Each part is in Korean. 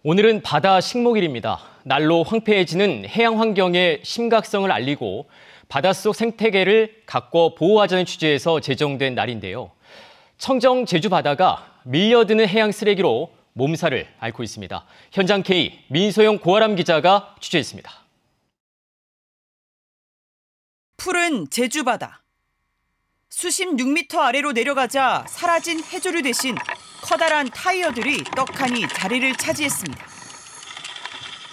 오늘은 바다 식목일입니다. 날로 황폐해지는 해양 환경의 심각성을 알리고 바닷속 생태계를 가꿔 보호하자는 취지에서 제정된 날인데요. 청정 제주 바다가 밀려드는 해양 쓰레기로 몸살을 앓고 있습니다. 현장 K 민소영 고아람 기자가 취재했습니다. 푸른 제주 바다. 수심 6m 아래로 내려가자 사라진 해조류 대신 커다란 타이어들이 떡하니 자리를 차지했습니다.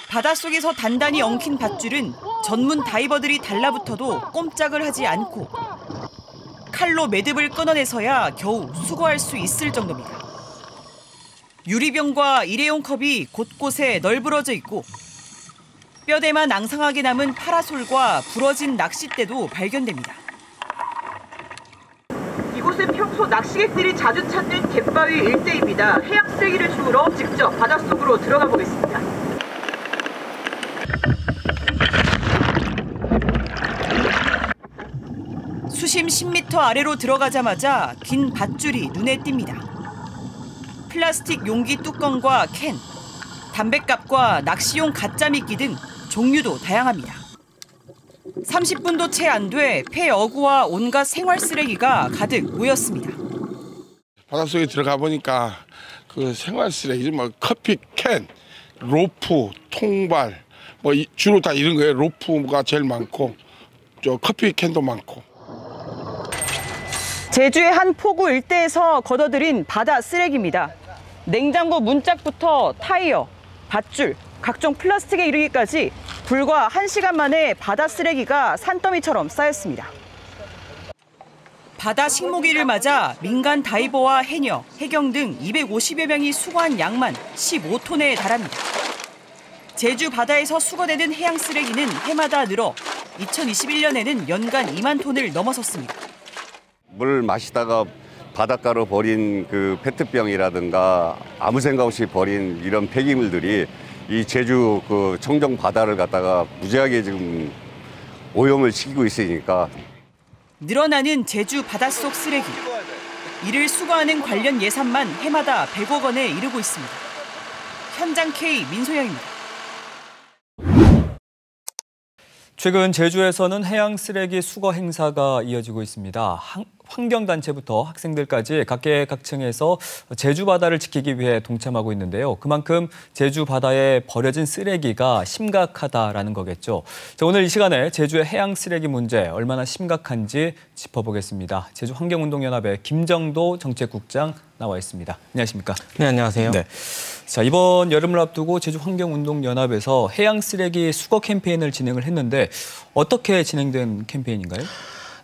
바닷속에서 단단히 엉킨 밧줄은 전문 다이버들이 달라붙어도 꼼짝을 하지 않고 칼로 매듭을 끊어내서야 겨우 수거할 수 있을 정도입니다. 유리병과 일회용 컵이 곳곳에 널브러져 있고 뼈대만 앙상하게 남은 파라솔과 부러진 낚싯대도 발견됩니다. 이곳은 평소 낚시객들이 자주 찾는 갯바위 일대입니다. 해양 쓰레기를 주우러 직접 바닷속으로 들어가 보겠습니다. 수심 10m 아래로 들어가자마자 긴 밧줄이 눈에 띕니다. 플라스틱 용기 뚜껑과 캔, 담뱃갑과 낚시용 가짜 미끼 등 종류도 다양합니다. 30분도 채 안 돼 폐 어구와 온갖 생활 쓰레기가 가득 모였습니다. 바닷속에 들어가 보니까 그 생활 쓰레기, 뭐 커피 캔, 로프, 통발, 뭐 주로 다 이런 거예요. 로프가 제일 많고, 저 커피 캔도 많고. 제주의 한 포구 일대에서 걷어들인 바다 쓰레기입니다. 냉장고 문짝부터 타이어, 밧줄, 각종 플라스틱에 이르기까지 불과 1시간 만에 바다 쓰레기가 산더미처럼 쌓였습니다. 바다 식목일을 맞아 민간 다이버와 해녀, 해경 등 250여 명이 수거한 양만 15톤에 달합니다. 제주 바다에서 수거되는 해양 쓰레기는 해마다 늘어 2021년에는 연간 2만 톤을 넘어섰습니다. 물 마시다가 바닷가로 버린 그 페트병이라든가 아무 생각 없이 버린 이런 폐기물들이 이 제주 그 청정 바다를 갖다가 무지하게 지금 오염을 시키고 있으니까. 늘어나는 제주 바닷속 쓰레기. 이를 수거하는 관련 예산만 해마다 100억 원에 이르고 있습니다. 현장 K 민소영입니다. 최근 제주에서는 해양 쓰레기 수거 행사가 이어지고 있습니다. 환경단체부터 학생들까지 각계각층에서 제주 바다를 지키기 위해 동참하고 있는데요. 그만큼 제주 바다에 버려진 쓰레기가 심각하다라는 거겠죠. 자, 오늘 이 시간에 제주의 해양 쓰레기 문제 얼마나 심각한지 짚어보겠습니다. 제주환경운동연합의 김정도 정책국장 나와 있습니다. 안녕하십니까? 네, 안녕하세요. 네. 자, 이번 여름을 앞두고 제주환경운동연합에서 해양 쓰레기 수거 캠페인을 진행을 했는데 어떻게 진행된 캠페인인가요?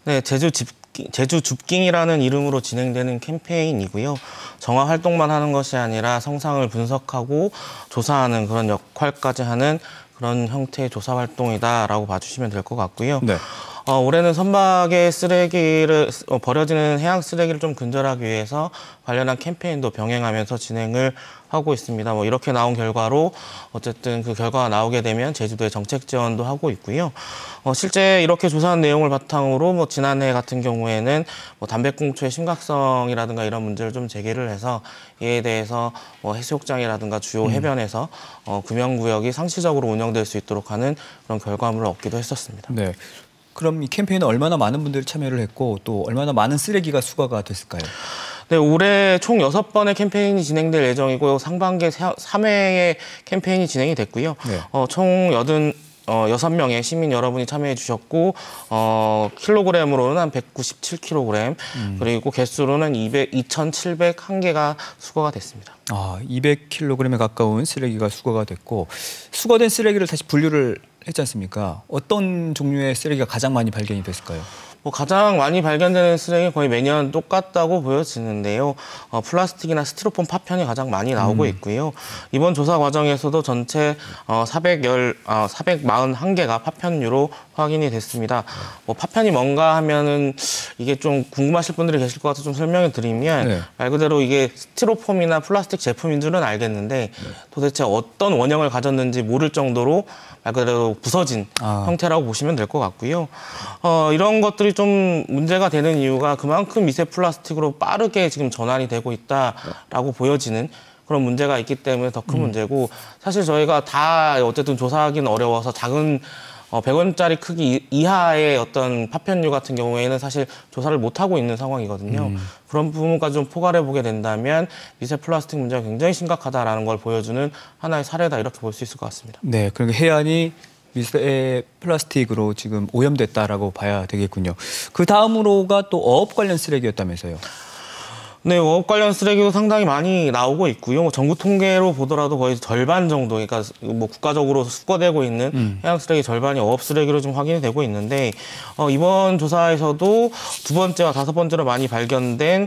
네, 제주 줍깅이라는 이름으로 진행되는 캠페인이고요. 정화 활동만 하는 것이 아니라 성상을 분석하고 조사하는 그런 역할까지 하는 그런 형태의 조사 활동이다라고 봐주시면 될 것 같고요. 네. 올해는 선박의 쓰레기를 버려지는 해양 쓰레기를 좀 근절하기 위해서 관련한 캠페인도 병행하면서 진행을 하고 있습니다. 뭐 이렇게 나온 결과로 어쨌든 그 결과가 나오게 되면 제주도에 정책 지원도 하고 있고요. 실제 이렇게 조사한 내용을 바탕으로 뭐 지난해 같은 경우에는 뭐 담배꽁초의 심각성이라든가 이런 문제를 좀 제기를 해서 이에 대해서 뭐 해수욕장이라든가 주요 해변에서 금연구역이 상시적으로 운영될 수 있도록 하는 그런 결과물을 얻기도 했었습니다. 네. 그럼 이 캠페인에 얼마나 많은 분들이 참여를 했고 또 얼마나 많은 쓰레기가 수거가 됐을까요? 네, 올해 총 6번의 캠페인이 진행될 예정이고요. 상반기에 3회의 캠페인이 진행이 됐고요. 네. 총 6명의 시민 여러분이 참여해 주셨고 킬로그램으로는 한 197kg 그리고 개수로는 2,701개가 수거가 됐습니다. 200kg에 가까운 쓰레기가 수거가 됐고 수거된 쓰레기를 다시 분류를 했지 않습니까? 어떤 종류의 쓰레기가 가장 많이 발견이 됐을까요? 가장 많이 발견되는 쓰레기는 거의 매년 똑같다고 보여지는데요. 플라스틱이나 스티로폼 파편이 가장 많이 나오고 있고요. 이번 조사 과정에서도 전체 441개가 파편류로 확인이 됐습니다. 파편이 뭔가 하면은 이게 좀 궁금하실 분들이 계실 것 같아서 좀 설명을 드리면 네. 말 그대로 이게 스티로폼이나 플라스틱 제품인 줄은 알겠는데 도대체 어떤 원형을 가졌는지 모를 정도로 말 그대로 부서진 형태라고 보시면 될 것 같고요. 이런 것들이 좀 문제가 되는 이유가 그만큼 미세 플라스틱으로 빠르게 지금 전환이 되고 있다라고 보여지는 그런 문제가 있기 때문에 더 큰 문제고 사실 저희가 다 어쨌든 조사하기는 어려워서 작은 100원짜리 크기 이하의 어떤 파편류 같은 경우에는 사실 조사를 못하고 있는 상황이거든요. 그런 부분까지 좀 포괄해 보게 된다면 미세 플라스틱 문제가 굉장히 심각하다라는 걸 보여주는 하나의 사례다 이렇게 볼 수 있을 것 같습니다. 네, 그러니까 해안이 미세 플라스틱으로 지금 오염됐다라고 봐야 되겠군요. 그 다음으로가 또 어업 관련 쓰레기였다면서요. 네, 어업 관련 쓰레기도 상당히 많이 나오고 있고요. 전국 통계로 보더라도 거의 절반 정도, 그러니까 뭐 국가적으로 수거되고 있는 해양 쓰레기 절반이 어업 쓰레기로 좀 확인이 되고 있는데 이번 조사에서도 2번째와 5번째로 많이 발견된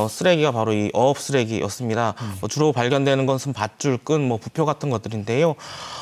쓰레기가 바로 이 어업 쓰레기였습니다. 주로 발견되는 것은 밧줄, 끈, 뭐 부표 같은 것들인데요.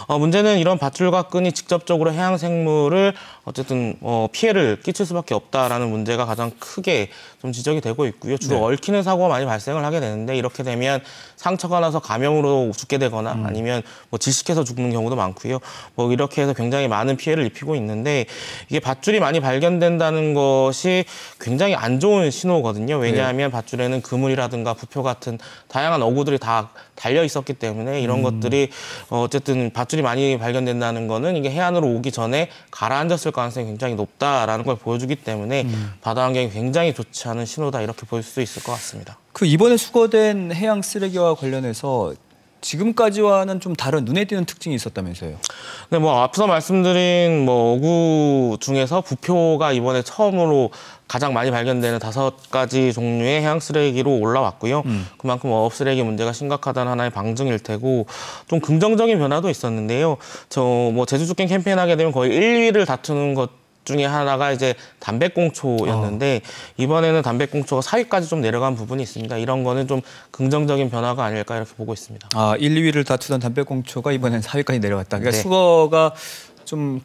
문제는 이런 밧줄과 끈이 직접적으로 해양 생물을 어쨌든 피해를 끼칠 수밖에 없다라는 문제가 가장 크게 좀 지적이 되고 있고요. 주로 네. 얽히는 사고가 많이 발생을 하게 되는데 이렇게 되면 상처가 나서 감염으로 죽게 되거나 아니면 뭐 질식해서 죽는 경우도 많고요. 뭐 이렇게 해서 굉장히 많은 피해를 입히고 있는데 이게 밧줄이 많이 발견된다는 것이 굉장히 안 좋은 신호거든요. 왜냐하면 밧줄에는 그물이라든가 부표 같은 다양한 어구들이 다 달려 있었기 때문에 이런 것들이 어쨌든 밧줄이 많이 발견된다는 거는 이게 해안으로 오기 전에 가라앉았을 가능성이 굉장히 높다라는 걸 보여주기 때문에 바다 환경이 굉장히 좋지 않은 신호다 이렇게 볼 수 있을 것 같습니다. 그 이번에 수거된 해양 쓰레기와 관련해서 지금까지와는 좀 다른 눈에 띄는 특징이 있었다면서요. 네, 뭐 앞서 말씀드린 뭐 어구 중에서 부표가 이번에 처음으로 가장 많이 발견되는 5가지 종류의 해양 쓰레기로 올라왔고요. 그만큼 어업 쓰레기 문제가 심각하다는 하나의 방증일 테고 좀 긍정적인 변화도 있었는데요. 저 뭐 제주 주권 캠페인 하게 되면 거의 1위를 다투는 것 중에 하나가 이제 담배꽁초였는데 이번에는 담배꽁초가 4위까지 좀 내려간 부분이 있습니다. 이런 거는 좀 긍정적인 변화가 아닐까 이렇게 보고 있습니다. 1, 2위를 다투던 담배꽁초가 이번엔 4위까지 내려왔다. 그러니까 네. 수거가 좀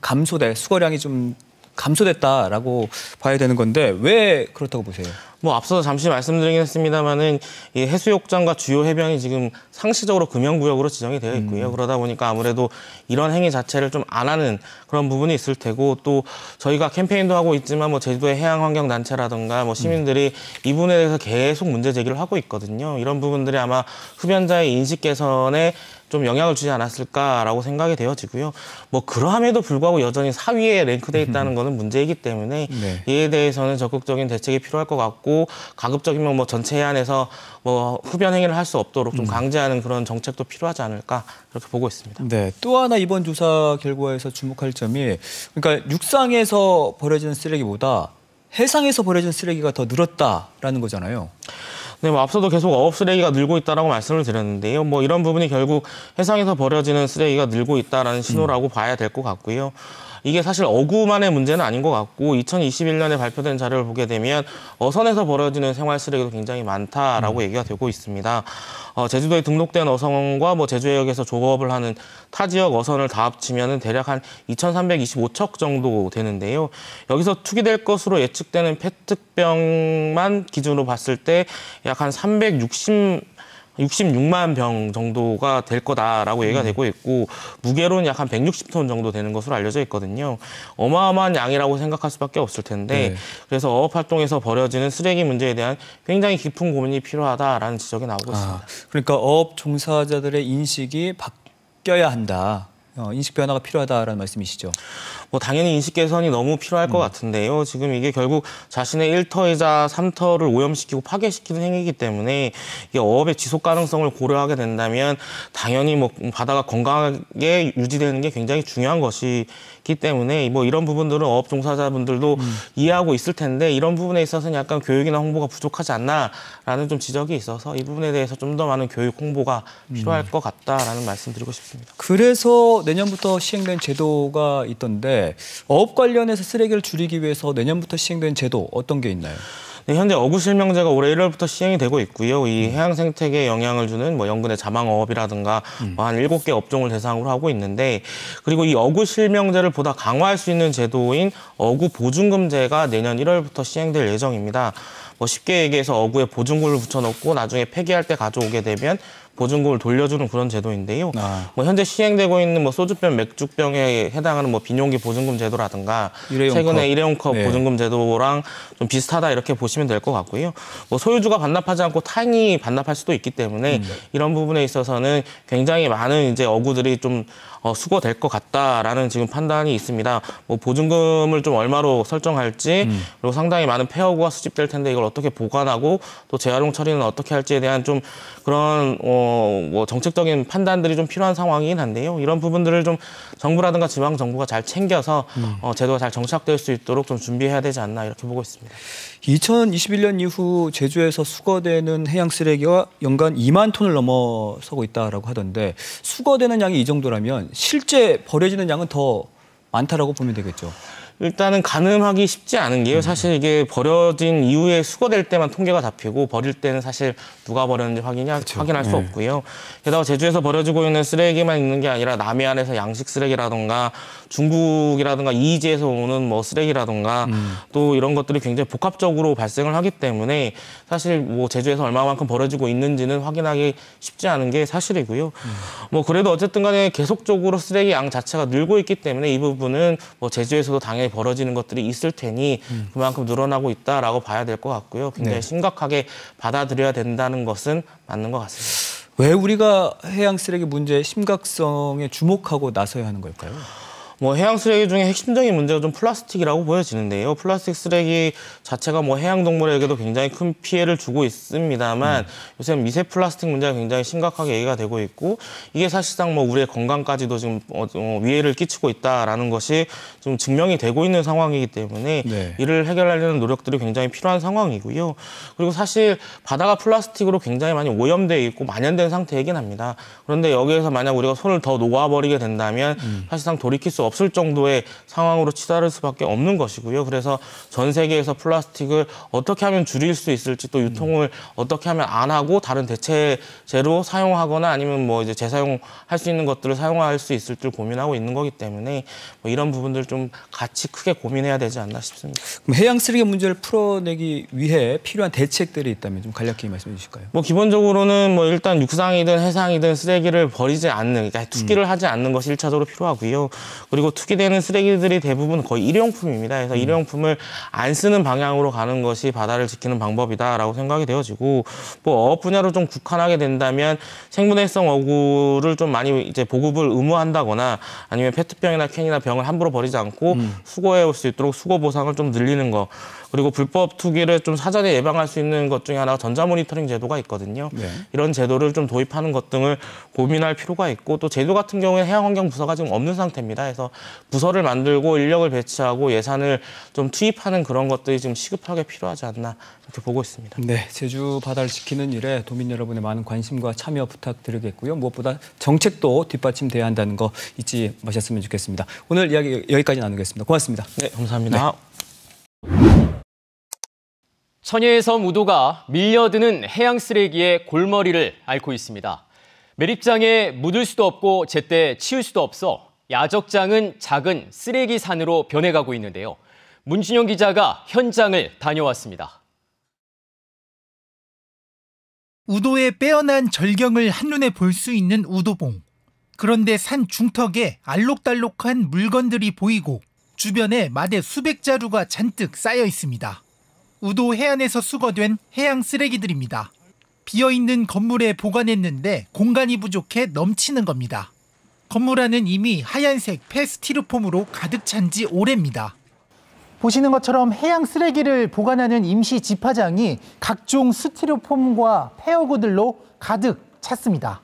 수거량이 좀 감소됐다라고 봐야 되는 건데 왜 그렇다고 보세요? 뭐 앞서 잠시 말씀드리긴 했습니다만은 이 해수욕장과 주요 해변이 지금 상시적으로 금연구역으로 지정이 되어 있고요. 그러다 보니까 아무래도 이런 행위 자체를 좀 안 하는 그런 부분이 있을 테고 또 저희가 캠페인도 하고 있지만 뭐 제주도의 해양환경단체라든가 뭐 시민들이 이 부분에 대해서 계속 문제 제기를 하고 있거든요. 이런 부분들이 아마 흡연자의 인식 개선에 좀 영향을 주지 않았을까라고 생각이 되어지고요. 뭐 그러함에도 불구하고 여전히 4위에 랭크돼 있다는 것은 문제이기 때문에 네. 이에 대해서는 적극적인 대책이 필요할 것 같고 가급적이면 뭐 전체 해안에서 뭐 흡연 행위를 할 수 없도록 좀 강제하는 그런 정책도 필요하지 않을까 이렇게 보고 있습니다. 네, 또 하나 이번 조사 결과에서 주목할 점이 그러니까 육상에서 버려지는 쓰레기보다 해상에서 버려지는 쓰레기가 더 늘었다라는 거잖아요. 네, 뭐 앞서도 계속 어업 쓰레기가 늘고 있다라고 말씀을 드렸는데요. 뭐 이런 부분이 결국 해상에서 버려지는 쓰레기가 늘고 있다라는 신호라고 봐야 될 것 같고요. 이게 사실 어구만의 문제는 아닌 것 같고 2021년에 발표된 자료를 보게 되면 어선에서 버려지는 생활 쓰레기도 굉장히 많다라고 얘기가 되고 있습니다. 제주도에 등록된 어선과 뭐 제주해역에서 조업을 하는 타 지역 어선을 다 합치면은 대략 한 2,325척 정도 되는데요. 여기서 투기될 것으로 예측되는 페트병만 기준으로 봤을 때 약 한 66만 병 정도가 될 거다라고 얘기가 되고 있고 무게로는 약 한 160톤 정도 되는 것으로 알려져 있거든요. 어마어마한 양이라고 생각할 수밖에 없을 텐데 네. 그래서 어업 활동에서 버려지는 쓰레기 문제에 대한 굉장히 깊은 고민이 필요하다라는 지적이 나오고 있습니다. 그러니까 어업 종사자들의 인식이 바뀌어야 한다. 인식 변화가 필요하다라는 말씀이시죠. 뭐 당연히 인식 개선이 너무 필요할 것 같은데요. 지금 이게 결국 자신의 1터이자 3터를 오염시키고 파괴시키는 행위이기 때문에 이게 어업의 지속 가능성을 고려하게 된다면 당연히 뭐 바다가 건강하게 유지되는 게 굉장히 중요한 것이기 때문에 뭐 이런 부분들은 어업 종사자분들도 이해하고 있을 텐데 이런 부분에 있어서는 약간 교육이나 홍보가 부족하지 않나라는 좀 지적이 있어서 이 부분에 대해서 좀 더 많은 교육 홍보가 필요할 것 같다라는 말씀드리고 싶습니다. 그래서 내년부터 시행된 제도가 있던데 어업 관련해서 쓰레기를 줄이기 위해서 내년부터 시행된 제도 어떤 게 있나요? 네, 현재 어구 실명제가 올해 1월부터 시행이 되고 있고요. 이 해양 생태계에 영향을 주는 뭐 연근의 자망어업이라든가 뭐 한 7개 업종을 대상으로 하고 있는데 그리고 이 어구 실명제를 보다 강화할 수 있는 제도인 어구 보증금제가 내년 1월부터 시행될 예정입니다. 뭐 쉽게 얘기해서 어구에 보증금을 붙여놓고 나중에 폐기할 때 가져오게 되면 보증금을 돌려주는 그런 제도인데요. 뭐 현재 시행되고 있는 뭐 소주병, 맥주병에 해당하는 뭐 빈용기 보증금 제도라든가 최근에 일회용컵 보증금 제도랑 좀 비슷하다 이렇게 보시면 될 것 같고요. 뭐 소유주가 반납하지 않고 타인이 반납할 수도 있기 때문에 이런 부분에 있어서는 굉장히 많은 이제 어구들이 좀 수거될 것 같다라는 지금 판단이 있습니다. 뭐 보증금을 좀 얼마로 설정할지 그리고 상당히 많은 폐허구가 수집될 텐데 이걸 어떻게 보관하고 또 재활용 처리는 어떻게 할지에 대한 좀 그런 뭐 정책적인 판단들이 좀 필요한 상황이긴 한데요. 이런 부분들을 좀 정부라든가 지방 정부가 잘 챙겨서 제도가 잘 정착될 수 있도록 좀 준비해야 되지 않나 이렇게 보고 있습니다. 2021년 이후 제주에서 수거되는 해양 쓰레기가 연간 2만 톤을 넘어서고 있다라고 하던데 수거되는 양이 이 정도라면 실제 버려지는 양은 더 많다라고 보면 되겠죠. 일단은 가늠하기 쉽지 않은 게요. 사실 이게 버려진 이후에 수거될 때만 통계가 잡히고 버릴 때는 사실 누가 버렸는지 확인할 수 없고요. 게다가 제주에서 버려지고 있는 쓰레기만 있는 게 아니라 남해안에서 양식 쓰레기라든가 중국이라든가 이지에서 오는 뭐 쓰레기라든가 또 이런 것들이 굉장히 복합적으로 발생을 하기 때문에 사실 뭐 제주에서 얼마만큼 버려지고 있는지는 확인하기 쉽지 않은 게 사실이고요. 뭐 그래도 어쨌든 간에 계속적으로 쓰레기 양 자체가 늘고 있기 때문에 이 부분은 뭐 제주에서도 당연히 벌어지는 것들이 있을 테니 그만큼 늘어나고 있다라고 봐야 될 것 같고요. 굉장히 심각하게 받아들여야 된다는 것은 맞는 것 같습니다. 왜 우리가 해양 쓰레기 문제의 심각성에 주목하고 나서야 하는 걸까요? 뭐 해양 쓰레기 중에 핵심적인 문제가 좀 플라스틱이라고 보여지는데요. 플라스틱 쓰레기 자체가 뭐 해양 동물에게도 굉장히 큰 피해를 주고 있습니다만 요새 미세 플라스틱 문제가 굉장히 심각하게 얘기가 되고 있고 이게 사실상 뭐 우리의 건강까지도 지금 위해를 끼치고 있다라는 것이 좀 증명이 되고 있는 상황이기 때문에 이를 해결하려는 노력들이 굉장히 필요한 상황이고요. 그리고 사실 바다가 플라스틱으로 굉장히 많이 오염되어 있고 만연된 상태이긴 합니다. 그런데 여기에서 만약 우리가 손을 더 놓아버리게 된다면 사실상 돌이킬 수 없을 정도의 상황으로 치달을 수밖에 없는 것이고요. 그래서 전 세계에서 플라스틱을 어떻게 하면 줄일 수 있을지 또 유통을 어떻게 하면 안 하고 다른 대체제로 사용하거나 아니면 뭐 이제 재사용할 수 있는 것들을 사용할 수 있을지 고민하고 있는 거기 때문에 뭐 이런 부분들 좀 같이 크게 고민해야 되지 않나 싶습니다. 그럼 해양 쓰레기 문제를 풀어내기 위해 필요한 대책들이 있다면 좀 간략히 말씀해 주실까요? 뭐 기본적으로는 뭐 일단 육상이든 해상이든 쓰레기를 버리지 않는, 그러니까 투기를 하지 않는 것이 1차적으로 필요하고요. 그리고 투기되는 쓰레기들이 대부분 거의 일회용품입니다. 그래서 일회용품을 안 쓰는 방향으로 가는 것이 바다를 지키는 방법이다라고 생각이 되어지고 뭐 어업 분야로 좀 국한하게 된다면 생분해성 어구를 좀 많이 이제 보급을 의무한다거나 아니면 페트병이나 캔이나 병을 함부로 버리지 않고 수거해 올 수 있도록 수거 보상을 좀 늘리는 거. 그리고 불법 투기를 좀 사전에 예방할 수 있는 것 중에 하나가 전자 모니터링 제도가 있거든요. 이런 제도를 좀 도입하는 것 등을 고민할 필요가 있고 또 제도 같은 경우에 해양환경부서가 지금 없는 상태입니다. 그래서 부서를 만들고 인력을 배치하고 예산을 좀 투입하는 그런 것들이 지금 시급하게 필요하지 않나 이렇게 보고 있습니다. 네, 제주 바다를 지키는 일에 도민 여러분의 많은 관심과 참여 부탁드리겠고요. 무엇보다 정책도 뒷받침돼야 한다는 거 잊지 마셨으면 좋겠습니다. 오늘 이야기 여기까지 나누겠습니다. 고맙습니다. 네, 감사합니다. 천혜의 섬 우도가 밀려드는 해양 쓰레기의 골머리를 앓고 있습니다. 매립장에 묻을 수도 없고 제때 치울 수도 없어 야적장은 작은 쓰레기 산으로 변해가고 있는데요. 문준영 기자가 현장을 다녀왔습니다. 우도의 빼어난 절경을 한눈에 볼 수 있는 우도봉. 그런데 산 중턱에 알록달록한 물건들이 보이고 주변에 마대 수백 자루가 잔뜩 쌓여 있습니다. 우도 해안에서 수거된 해양 쓰레기들입니다. 비어있는 건물에 보관했는데 공간이 부족해 넘치는 겁니다. 건물 안은 이미 하얀색 폐스티로폼으로 가득 찬 지 오래입니다. 보시는 것처럼 해양 쓰레기를 보관하는 임시 집화장이 각종 스티로폼과 폐허구들로 가득 찼습니다.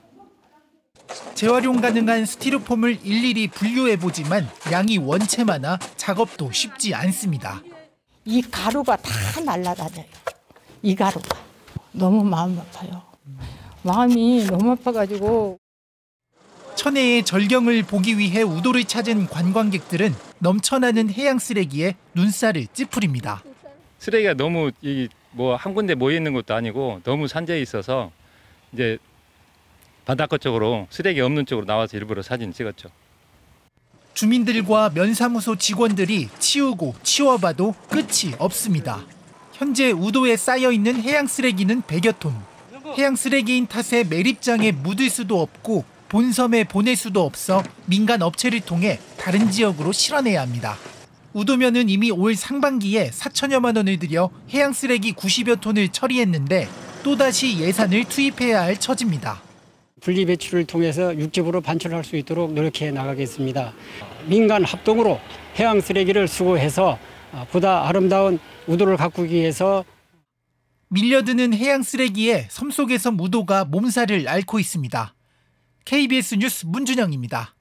재활용 가능한 스티로폼을 일일이 분류해보지만 양이 원체 많아 작업도 쉽지 않습니다. 이 가루가 다 날아다녀요. 이 가루가. 너무 마음 아파요. 마음이 너무 아파가지고. 천혜의 절경을 보기 위해 우도를 찾은 관광객들은 넘쳐나는 해양 쓰레기에 눈살을 찌푸립니다. 쓰레기가 너무 뭐 한 군데 모여 있는 것도 아니고 너무 산재해 있어서 이제 바닷가 쪽으로 쓰레기 없는 쪽으로 나와서 일부러 사진 찍었죠. 주민들과 면사무소 직원들이 치우고 치워봐도 끝이 없습니다. 현재 우도에 쌓여있는 해양 쓰레기는 100여 톤. 해양 쓰레기인 탓에 매립장에 묻을 수도 없고 본섬에 보낼 수도 없어 민간 업체를 통해 다른 지역으로 실어내야 합니다. 우도면은 이미 올 상반기에 4천여만 원을 들여 해양 쓰레기 90여 톤을 처리했는데 또다시 예산을 투입해야 할 처지입니다. 분리배출을 통해서 육지부로 반출할 수 있도록 노력해 나가겠습니다. 민간 합동으로 해양 쓰레기를 수거해서 보다 아름다운 우도를 가꾸기 위해서 밀려드는 해양 쓰레기에 섬 속에서 우도가 몸살을 앓고 있습니다. KBS 뉴스 문준영입니다.